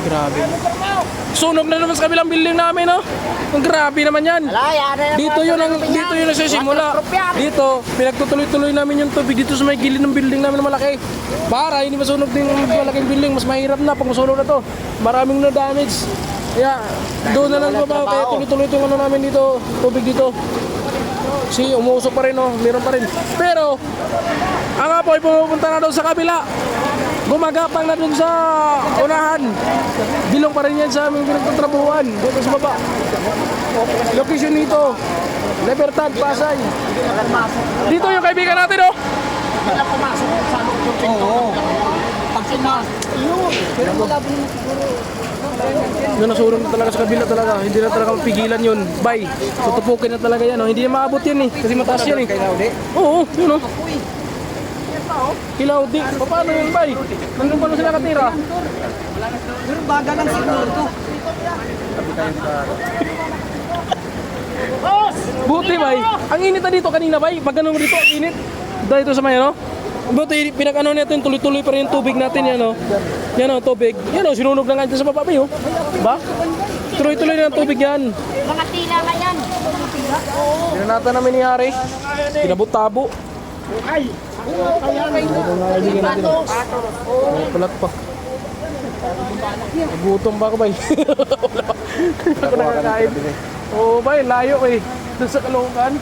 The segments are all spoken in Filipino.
Grabe. Sunog na naman sa kabilang building namin, no? Ang grabe naman yan. Dito yun nagsisimula. Dito, pinagtutuloy-tuloy namin yung tubig dito sa may gilid ng building namin na malaki. Para hindi masunog din yung malaking building. Mas mahirap na pag masunog na to. Maraming na damage. Kaya doon na lang ba, kaya tuloy-tuloy itong ano namin dito, tubig dito. Si umuusok pa rin, no? Meron pa rin. Pero, ang apoy pumupunta na doon sa kabila. Gumagapang na doon sa unahan. Bilong pa rin yan sa aming pinagtatrabuhan. Dito sa baba. Location nito, Libertad, Pasay. Dito yung kaibigan natin, oh. Oo. Yun, nasunog na talaga sa kabila talaga. Hindi na talaga mapigilan yun. Bay, tutupukin na talaga yan, oh. Hindi na maabot yan, eh. Kasi mataas yan, eh. Oo, yun, oh. Kilaw di. Paano yun, bay? Nandun pa na sila katira? Pero baga lang siguro to. Buti, bay. Ang init na dito kanina, bay. Pag ganun dito, ang init. Dito sa may, ano? Buti, pinag-ano natin, tuloy-tuloy pa rin yung tubig natin, yan, oh. Yan, oh, tubig. Yan, oh, sinunog na nga dyan sa baba, bay, oh. Ba? Tuloy-tuloy na yung tubig yan. Mga tila ka yan. Pinanata namin ni Hari. Pinabot-tabo. Ay! Palat pa. Gutom ba ako, bay? Wala pa. Hindi ako nakakain. Oo, bay, layo eh. Doon sa Caloocan.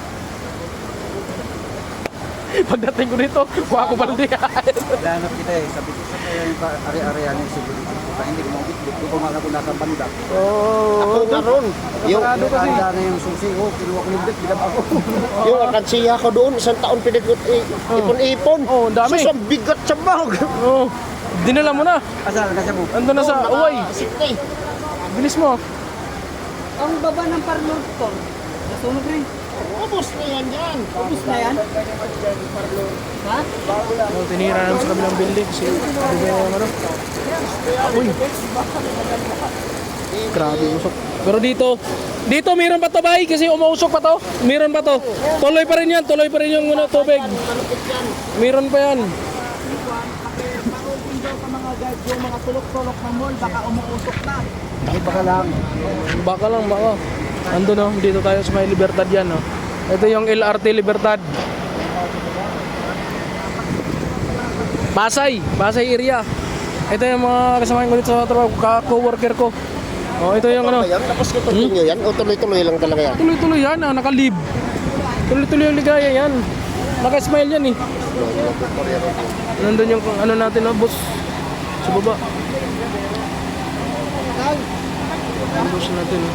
Pagdating ko dito, kuha ko balde. Lanap kita eh. Sabi ko sa kaya yung ari-arihan yung sigurito. Hindi ko mabit. Hindi ko makakuna sa banda. Oo. Ako karon. Yung Nakahanda na yung susi ko. Kinuha ko yung bit. Bilang ako. yung akansiya ko doon, isang taon ipon-ipon. Oo, ang dami. Sus, ang bigat sa bag. Oo. Dinala mo na. Asal kasi mo. Ando na sa uway. Sitay. Bilis mo. Ang baba ng parlor ko, nasunog rin. Ubus na yan yan. Ubus na yan? Ha? Oh, tinira naman sa kabilang building. Kasi, ano ba yung ano? Uy. Grabe, usok. Pero dito meron pa to, bay, kasi umuusok pa to. Meron pa to. Tuloy pa rin yan, tuloy pa rin yung ano, tubig. Meron pa yan. Yung mga tulok-tulok ng mall, baka umuusok na. Baka lang, baka. Ando, no, dito tayo sa may Libertad yan, no. Ito yung LRT Libertad. Pasay area. Ito yung mga kasamahan ko dito sa trabaho, co-worker ko. Oh, ito yung ano. Tapos continue yan? O tuloy-tuloy lang talaga yan? Tuloy-tuloy yan, naka-live. Tuloy-tuloy yung ligaya yan. Naka-smile yan, eh. Nandun yung ano natin, no, boss. Sa baba. Ang boss natin, no.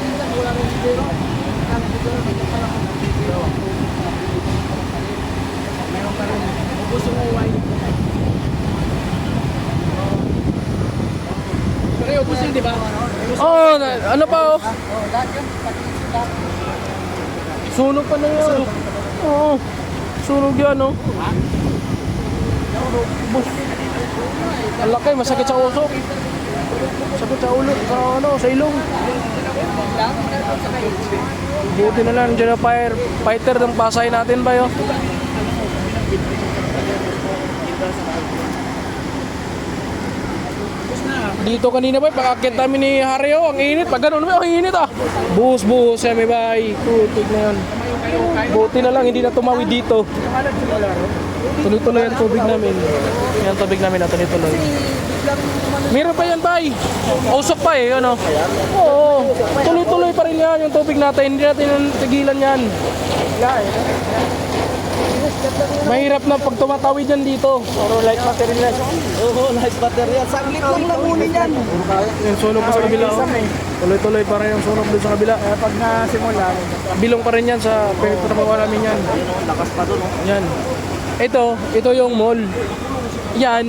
Pero ubus yun, di ba? Oh, ano pa, oh. Sunog pa na yan. Oo. Sunog yan, oh. Bus. Ang laki, masakit sa usok. Sakit sa ulo, sa ano, sa ilong. Buti na lang, dyan na fighter ng Pasay natin ba, yun? Dito kanina ba, pag-akit namin ni Haryo, ang init. Pag ganun ba, ang init ah. Buhos-buhos, may bay. Tutig na yun. Buti na lang, hindi na tumawid dito. Tuloy-tuloy ang tubig namin. Yan ang tubig namin na tuloy-tuloy. Meron pa yan, bay. Usok pa eh, ano. Oo, tuloy-tuloy pa rin yan yung tubig natin. Hindi natin tigilan yan. Mahirap na pag tumatawid yan dito. Puro light material. Oo, light material. Saglit lang lamunin yan. Yung sunog pa sa kabila. Oh. Tuloy-tuloy pa rin yung sunog doon sa kabila. Pag nasimula, Bilong pa rin yan sa pinagtatrabaho namin yan. Lakas pa doon. Yan. Ito yung mall. Yan.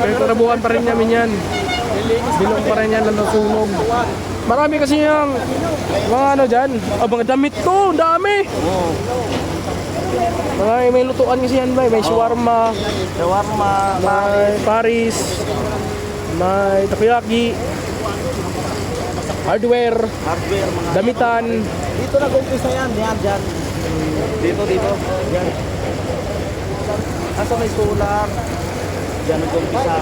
Pinagtatrabuhan pa rin namin yan. Bilong pa rin yan na nasunog. Marami kasi yung mga ano dyan. Mga damit to, dami. May lutuan kasi yan ba? May shawarma, may Paris, may takoyaki, hardware, damitan. dito nag-umpisa yan. Yan, dyan. Dito. Yan. Asa may solar. Dyan nag-umpisa.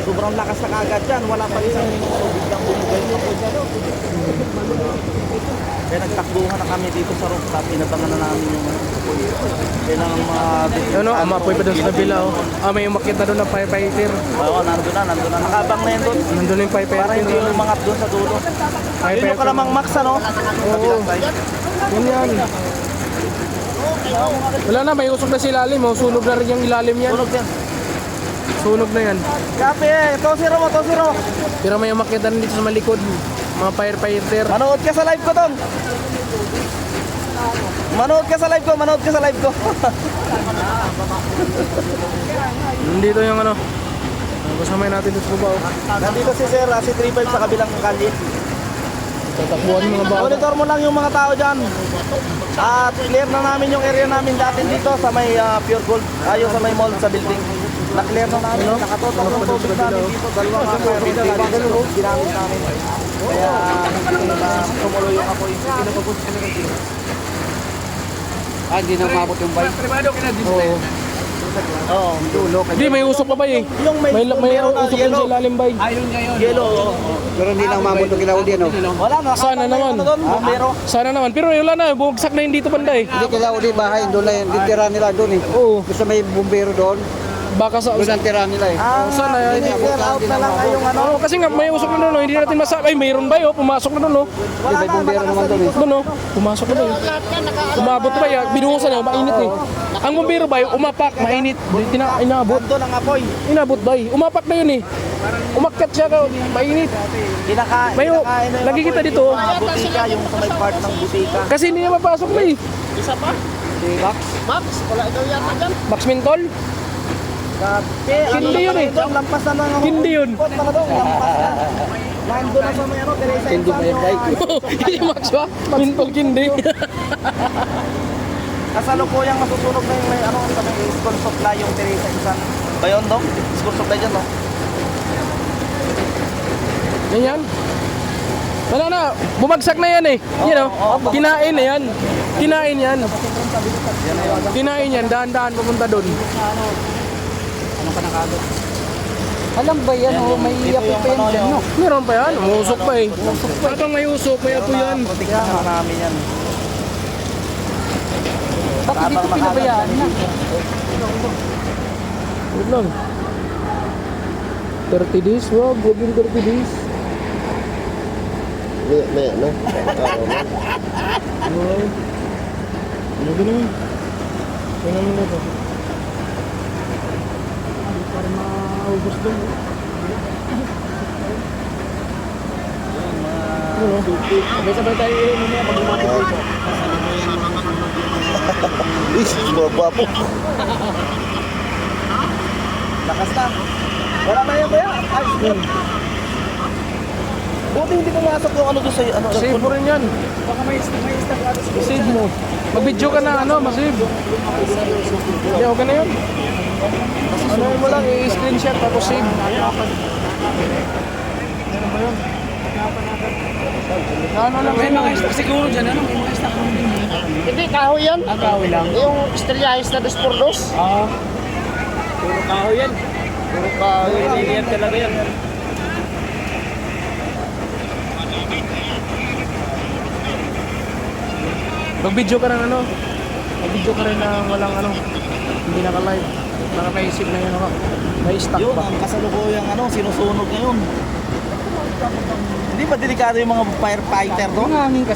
sobrang lakas na kagad yan. Wala pa isang minuto, biglang bumugay na po dyan. Kaya nagtakbuhan na kami dito sa rooftop, inabangan na namin yung kailangan Ano, umapoy pa doon sa kabila oh. May umakit na doon ng firefighter. Oo, nandun na. Nakabang na yun doon. Nandun yung Para firefighter. hindi yung umangat doon sa dulo. Yun yung kalamang max, ano? Oo. Yan. Wala na, may usok na si ilalim oh. Sunog na rin yung ilalim yan. Tunog yan. Sunog na yan. Kape, tosiro mo, tosiro. Pero may umakit na rin dito sa malikod. Mga firefighter. Manood ka sa live ko, Tong. Manood ka sa live ko. Nandito yung ano. Kasamay natin dito sa baba oh. Nandito si Sir, si 35 sa kabilang kalye. Tatakbuhan mga bata. Monitor mo lang yung mga tao dyan. At clear na namin yung area namin dati dito sa may Pure Gold. Ayun sa may mall sa building. Na-clear na namin. Nakatotal ng tubig namin dito. Dalawang ginamit namin. Kaya hindi na tumuloy yung apoy. Hindi na umabot yung bike. Oo. Oo. Hindi, may usok pa ba eh. Yung may meron na usok yung sa yellow. ilalim ba eh. Yellow. oo. Pero hindi na umabot yung Kilaudi, ano? Wala na. Sana naman. Bumbero. Sana naman. Pero wala na, bumagsak na yun dito banda eh. Hindi Kilaudi, bahay, doon na yun. Titira nila doon eh. Oo. Basta may bumbero doon. Baka sa... Doon ang tira nila eh. Sana yan. Clear out na lang ngayong ano. Oo, kasi nga may usok na doon, oh. Hindi natin masabi. Ay, mayroon ba yun? Pumasok na doon, oh. Wala May na. bumbero naman doon eh. Doon, oh. Pumasok na doon. Umabot ba yan? Binuhusan na, mainit eh. Ang bumbero ba yun? Umapak, mainit. Inabot. Doon ang apoy. Inabot ba yun? Umapak na yun eh. Umakyat siya ka, mainit. May nakikita dito, oh. Mga butika, yung sa may part ng butika. Kasi hindi niya mapasok na eh. Max Mintol? Hindi yun eh. Lampas na lang ako. Hindi yun. Lampas na. Nandun na sa may ano, Teresa Hindi ba yung bike? Hindi Max ba? Mintol kindi. Kasalukuyang masusunog na yung may ano sa may school supply yung Teresa Insan. Ba yun, Dong? School supply dyan, no? Yan yan. Wala na, bumagsak na yan eh. You know, kinain na yan. Kinain yan. Kinain yan, dahan-dahan pupunta doon. Alam ba yan, oh, may iapit pa yan dyan, no? Meron pa yan, umusok pa eh. Habang may usok, may apo yan. Protektahan namin yan. Bakit dito pinabayaan na? Wait lang. 30 days, wag yung 30 days. May ano? Wow. Ano ganun? Tingnan mo na ito. Para maubos doon. Ano? Sabay-sabay tayo mamaya pag lumapit dito. Gwapo. Lakas na. Wala na yan, kuya. Ay, buti hindi pumasok yung ano doon sa ano. Save mo rin yan. Baka may stock. Save mo. Mag-video ka na ano, masave. Hindi, okay na yun. Ano mo lang, i-screenshot tapos save. Ano ba yun? Ano lang, may mga stock siguro dyan, ano? May mga stock naman din. Hindi, kahoy yan. Kahoy lang. Yung Estrellahis na Despordos. Oo. Puro kahoy yan. Puro kahoy. Yan talaga yan. Mag-video ka ng ano? Mag-video ka rin na walang ano, hindi naka-live. Naka-paisip na yun ako. May stock Yun, pa. ang kasalukuyang ano, sinusunog ngayon. Hindi ba delikado yung mga firefighter doon? Ang hangin kasi.